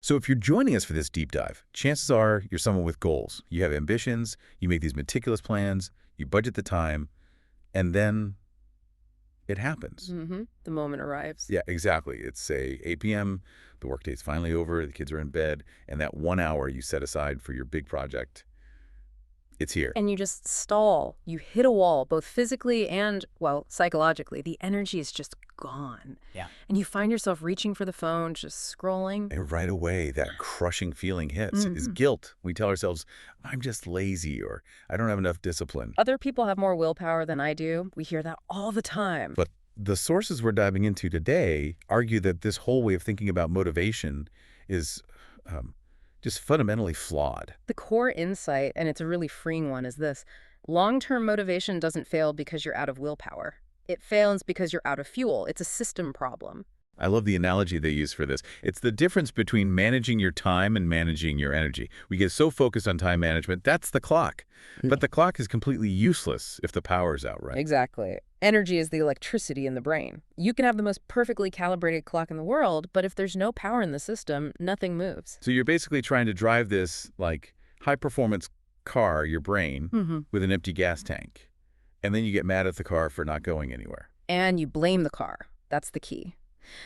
So if you're joining us for this deep dive, chances are you're someone with goals. You have ambitions, you make these meticulous plans, you budget the time, and then it happens. The moment arrives. Yeah, exactly. It's, say, 8 p.m., the workday's finally over, the kids are in bed, and that 1 hour you set aside for your big project, it's here. And you just stall. You hit a wall, both physically and, well, psychologically. The energy is just gone. Yeah. And you find yourself reaching for the phone, just scrolling. And right away, that crushing feeling hits, is guilt. We tell ourselves, I'm just lazy, or I don't have enough discipline. Other people have more willpower than I do. We hear that all the time. But the sources we're diving into today argue that this whole way of thinking about motivation is just fundamentally flawed. The core insight, and it's a really freeing one, is this. Long-term motivation doesn't fail because you're out of willpower. It fails because you're out of fuel. It's a system problem. I love the analogy they use for this. It's the difference between managing your time and managing your energy. We get so focused on time management, that's the clock. But the clock is completely useless if the power's out, right? Exactly. Energy is the electricity in the brain. You can have the most perfectly calibrated clock in the world, but if there's no power in the system, nothing moves. So you're basically trying to drive this, like, high-performance car, your brain, with an empty gas tank. And then you get mad at the car for not going anywhere. And you blame the car. That's the key.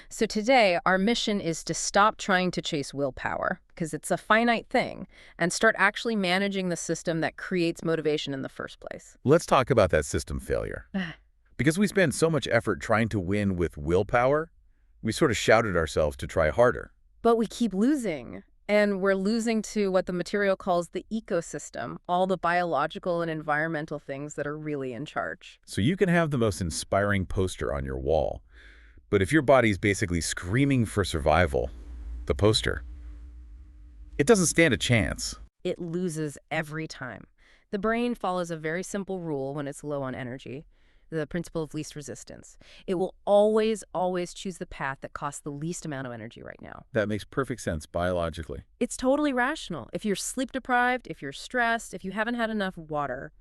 So today, our mission is to stop trying to chase willpower, because it's a finite thing, and start actually managing the system that creates motivation in the first place. Let's talk about that system failure. Because we spend so much effort trying to win with willpower, we sort of shouted ourselves to try harder. But we keep losing. And we're losing to what the material calls the ecosystem, all the biological and environmental things that are really in charge. So you can have the most inspiring poster on your wall, but if your body's basically screaming for survival, the poster, it doesn't stand a chance. It loses every time. The brain follows a very simple rule when it's low on energy, the principle of least resistance. It will always, always choose the path that costs the least amount of energy right now. That makes perfect sense biologically. It's totally rational. If you're sleep deprived, if you're stressed, if you haven't had enough water,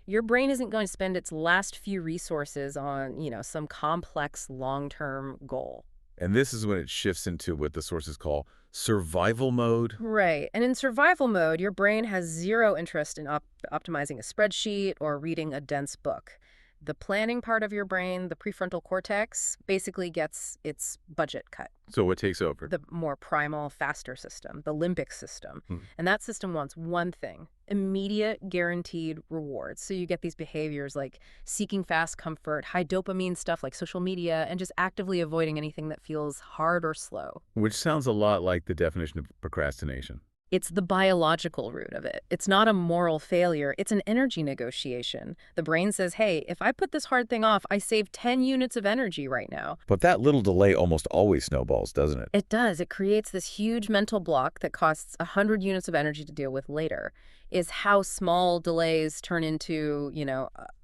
your brain isn't going to spend its last few resources on, some complex long-term goal. And this is when it shifts into what the sources call survival mode. Right. And in survival mode, your brain has zero interest in optimizing a spreadsheet or reading a dense book. The planning part of your brain, the prefrontal cortex, basically gets its budget cut. So what takes over? The more primal, faster system, the limbic system. And that system wants one thing: immediate, guaranteed rewards. So you get these behaviors like seeking fast comfort, high dopamine stuff like social media, and just actively avoiding anything that feels hard or slow. Which sounds a lot like the definition of procrastination. It's the biological root of it. It's not a moral failure. It's an energy negotiation. The brain says, hey, if I put this hard thing off, I save 10 units of energy right now. But that little delay almost always snowballs, doesn't it? It does. It creates this huge mental block that costs 100 units of energy to deal with later. Is how small delays turn into,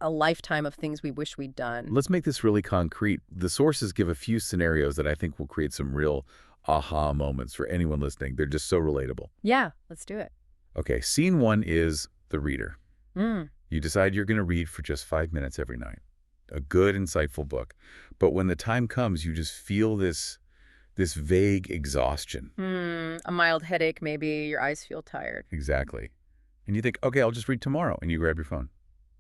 a lifetime of things we wish we'd done. Let's make this really concrete. The sources give a few scenarios that I think will create some real aha moments for anyone listening. They're just so relatable. Yeah, let's do it. Okay, scene one is the reader. You decide you're going to read for just 5 minutes every night. A good, insightful book. But when the time comes, you just feel this vague exhaustion. A mild headache, maybe. Your eyes feel tired. Exactly. And you think, okay, I'll just read tomorrow. And you grab your phone.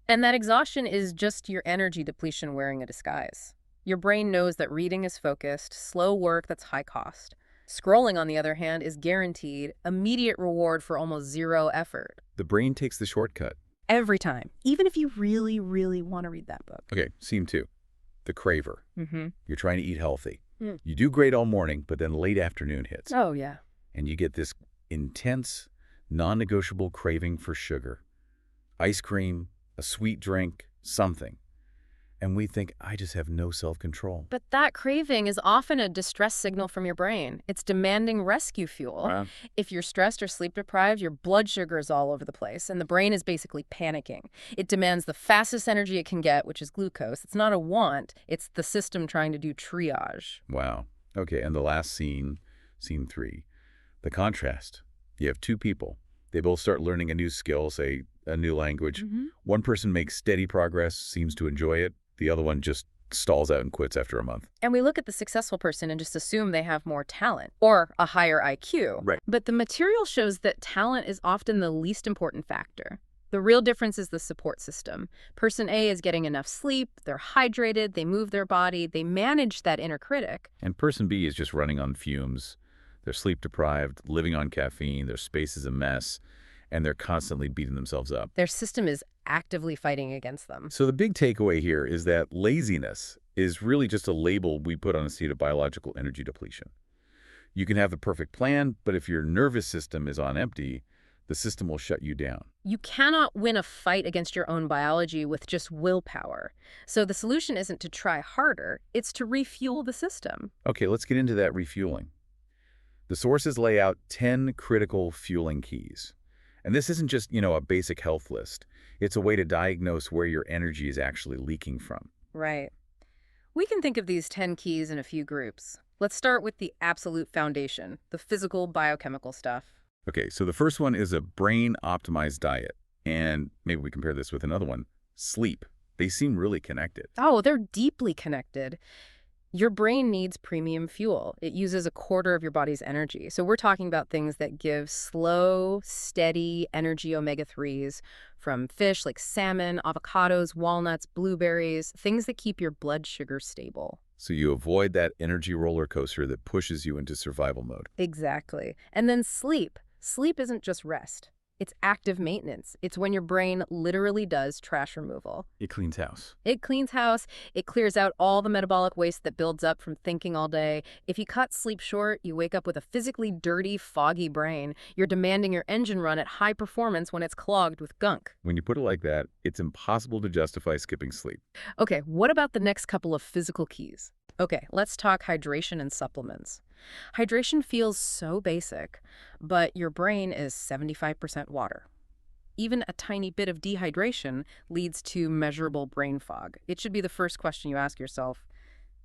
And that exhaustion is just your energy depletion wearing a disguise. Your brain knows that reading is focused, slow work that's high cost. Scrolling, on the other hand, is guaranteed, immediate reward for almost zero effort. The brain takes the shortcut. Every time, even if you really, really want to read that book. Okay, scene two, the craver. You're trying to eat healthy. You do great all morning, but then late afternoon hits. Oh, yeah. And you get this intense, non-negotiable craving for sugar. Ice cream, a sweet drink, something. And we think, I just have no self-control. But that craving is often a distress signal from your brain. It's demanding rescue fuel. Wow. If you're stressed or sleep deprived, your blood sugar is all over the place, and the brain is basically panicking. It demands the fastest energy it can get, which is glucose. It's not a want. It's the system trying to do triage. Wow. Okay, and the last scene, scene three, the contrast. You have two people. They both start learning a new skill, say a new language. One person makes steady progress, seems to enjoy it. The other one just stalls out and quits after a month. And we look at the successful person and just assume they have more talent or a higher IQ. Right. But the material shows that talent is often the least important factor. The real difference is the support system. Person A is getting enough sleep, they're hydrated, they move their body, they manage that inner critic. And person B is just running on fumes. They're sleep deprived, living on caffeine, their space is a mess, and they're constantly beating themselves up. Their system is actively fighting against them. So the big takeaway here is that laziness is really just a label we put on a state of biological energy depletion. You can have the perfect plan, but if your nervous system is on empty, the system will shut you down. You cannot win a fight against your own biology with just willpower. So the solution isn't to try harder, it's to refuel the system. Okay, let's get into that refueling. The sources lay out 10 critical fueling keys. And this isn't just, a basic health list. It's a way to diagnose where your energy is actually leaking from. Right. We can think of these 10 keys in a few groups. Let's start with the absolute foundation, the physical, biochemical stuff. Okay, so the first one is a brain-optimized diet. And maybe we compare this with another one, sleep. They seem really connected. Oh, they're deeply connected. Your brain needs premium fuel. It uses a quarter of your body's energy. So we're talking about things that give slow, steady energy omega-3s from fish like salmon, avocados, walnuts, blueberries, things that keep your blood sugar stable. So you avoid that energy roller coaster that pushes you into survival mode. Exactly. And then sleep. Sleep isn't just rest. It's active maintenance. It's when your brain literally does trash removal. It cleans house. It cleans house. It clears out all the metabolic waste that builds up from thinking all day. If you cut sleep short, you wake up with a physically dirty, foggy brain. You're demanding your engine run at high performance when it's clogged with gunk. When you put it like that, it's impossible to justify skipping sleep. Okay, what about the next couple of physical keys? Okay, let's talk hydration and supplements. Hydration feels so basic, but your brain is 75% water. Even a tiny bit of dehydration leads to measurable brain fog. It should be the first question you ask yourself.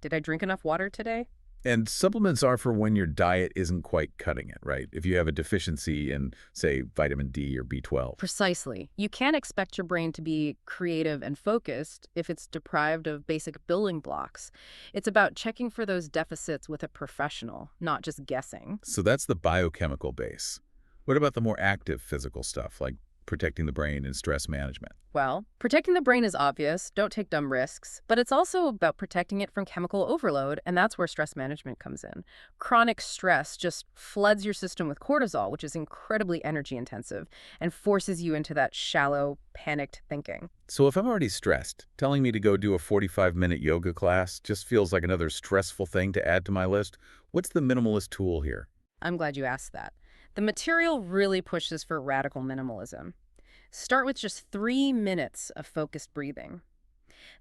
Did I drink enough water today? And supplements are for when your diet isn't quite cutting it, right? If you have a deficiency in, say, vitamin D or B12. Precisely. You can't expect your brain to be creative and focused if it's deprived of basic building blocks. It's about checking for those deficits with a professional, not just guessing. So that's the biochemical base. What about the more active physical stuff, like protecting the brain and stress management? Well, protecting the brain is obvious, don't take dumb risks, but it's also about protecting it from chemical overload, and that's where stress management comes in. Chronic stress just floods your system with cortisol, which is incredibly energy intensive, and forces you into that shallow, panicked thinking. So if I'm already stressed, telling me to go do a 45-minute yoga class just feels like another stressful thing to add to my list. What's the minimalist tool here? I'm glad you asked that. The material really pushes for radical minimalism. Start with just 3 minutes of focused breathing.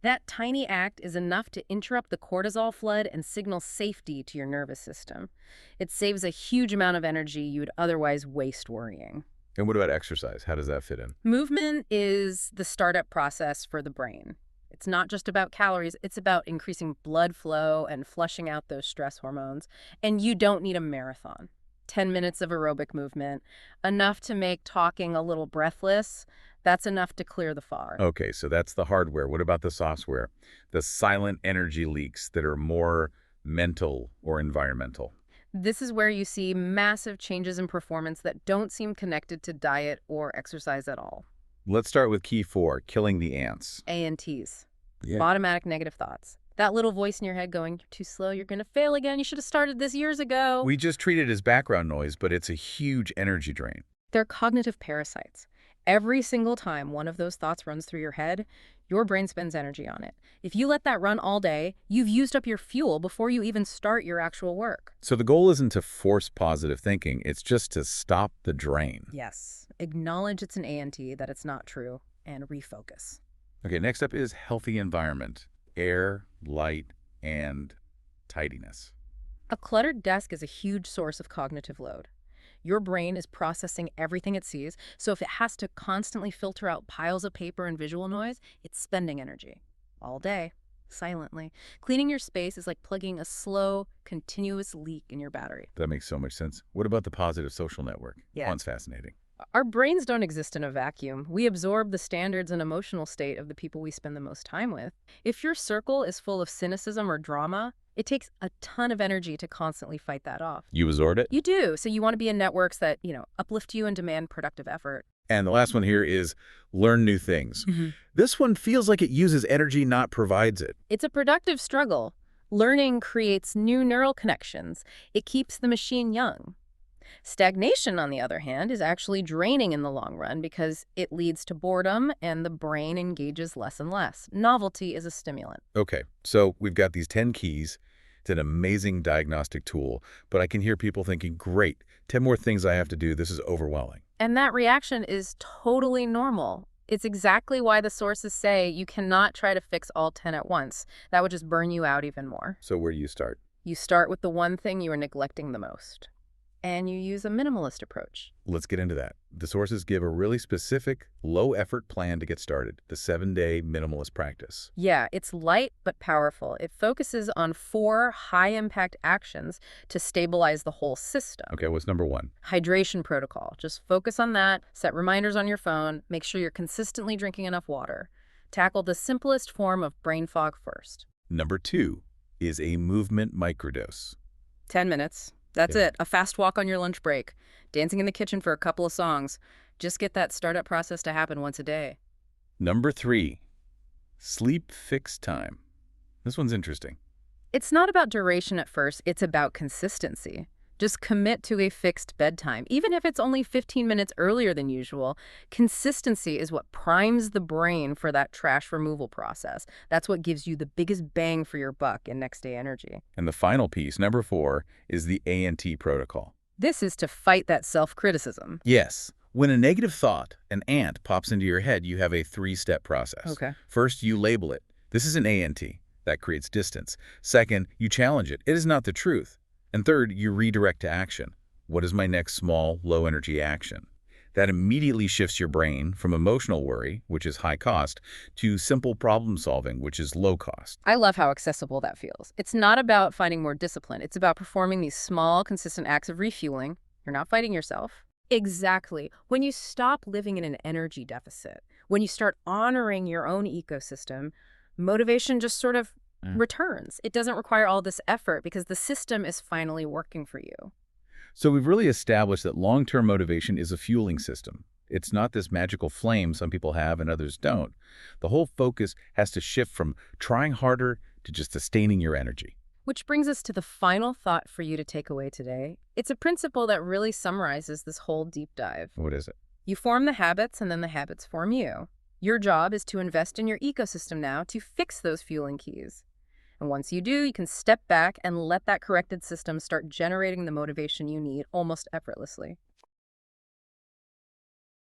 That tiny act is enough to interrupt the cortisol flood and signal safety to your nervous system. It saves a huge amount of energy you would otherwise waste worrying. And what about exercise? How does that fit in? Movement is the startup process for the brain. It's not just about calories, it's about increasing blood flow and flushing out those stress hormones. And you don't need a marathon. 10 minutes of aerobic movement, enough to make talking a little breathless. That's enough to clear the fog. Okay, so that's the hardware. What about the software? The silent energy leaks that are more mental or environmental. This is where you see massive changes in performance that don't seem connected to diet or exercise at all. Let's start with key 4, killing the ants. ANTs, Yeah. automatic negative thoughts. That little voice in your head going, you're too slow, you're going to fail again, you should have started this years ago. We just treat it as background noise, but it's a huge energy drain. They're cognitive parasites. Every single time one of those thoughts runs through your head, your brain spends energy on it. If you let that run all day, you've used up your fuel before you even start your actual work. So the goal isn't to force positive thinking, it's just to stop the drain. Yes. Acknowledge it's an ANT, that it's not true, and refocus. Okay, next up is healthy environment. Air, light, and tidiness. A cluttered desk is a huge source of cognitive load. Your brain is processing everything it sees, so if it has to constantly filter out piles of paper and visual noise, it's spending energy. All day, silently. Cleaning your space is like plugging a slow, continuous leak in your battery. That makes so much sense. What about the positive social network? Yeah. That one's fascinating. Our brains don't exist in a vacuum. We absorb the standards and emotional state of the people we spend the most time with. If your circle is full of cynicism or drama, it takes a ton of energy to constantly fight that off. You absorb it? You do. So you want to be in networks that, uplift you and demand productive effort. And the last one here is learn new things. This one feels like it uses energy, not provides it. It's a productive struggle. Learning creates new neural connections. It keeps the machine young. Stagnation, on the other hand, is actually draining in the long run because it leads to boredom and the brain engages less and less. Novelty is a stimulant. Okay, so we've got these 10 keys. It's an amazing diagnostic tool, but I can hear people thinking, great, 10 more things I have to do. This is overwhelming. And that reaction is totally normal. It's exactly why the sources say you cannot try to fix all 10 at once. That would just burn you out even more. So where do you start? You start with the one thing you are neglecting the most. And you use a minimalist approach. Let's get into that. The sources give a really specific, low-effort plan to get started, the 7-day minimalist practice. Yeah, it's light but powerful. It focuses on 4 high-impact actions to stabilize the whole system. Okay, what's number 1? Hydration protocol. Just focus on that. Set reminders on your phone. Make sure you're consistently drinking enough water. Tackle the simplest form of brain fog first. Number 2 is a movement microdose. 10 minutes. That's it. A fast walk on your lunch break. Dancing in the kitchen for a couple of songs. Just get that startup process to happen once a day. Number 3, sleep fix time. This one's interesting. It's not about duration at first. It's about consistency. Just commit to a fixed bedtime. Even if it's only 15 minutes earlier than usual, consistency is what primes the brain for that trash removal process. That's what gives you the biggest bang for your buck in next day energy. And the final piece, number 4, is the ANT protocol. This is to fight that self-criticism. Yes. When a negative thought, an ant, pops into your head, you have a 3-step process. Okay. First, you label it. This is an ANT. That creates distance. Second, you challenge it. It is not the truth. And third, you redirect to action. What is my next small, low-energy action? That immediately shifts your brain from emotional worry, which is high cost, to simple problem solving, which is low cost. I love how accessible that feels. It's not about finding more discipline. It's about performing these small, consistent acts of refueling. You're not fighting yourself. Exactly. When you stop living in an energy deficit, when you start honoring your own ecosystem, motivation just sort of returns. It doesn't require all this effort because the system is finally working for you. So we've really established that long-term motivation is a fueling system. It's not this magical flame some people have and others don't. The whole focus has to shift from trying harder to just sustaining your energy. Which brings us to the final thought for you to take away today. It's a principle that really summarizes this whole deep dive. What is it? You form the habits and then the habits form you. Your job is to invest in your ecosystem now to fix those fueling keys. And once you do, you can step back and let that corrected system start generating the motivation you need almost effortlessly.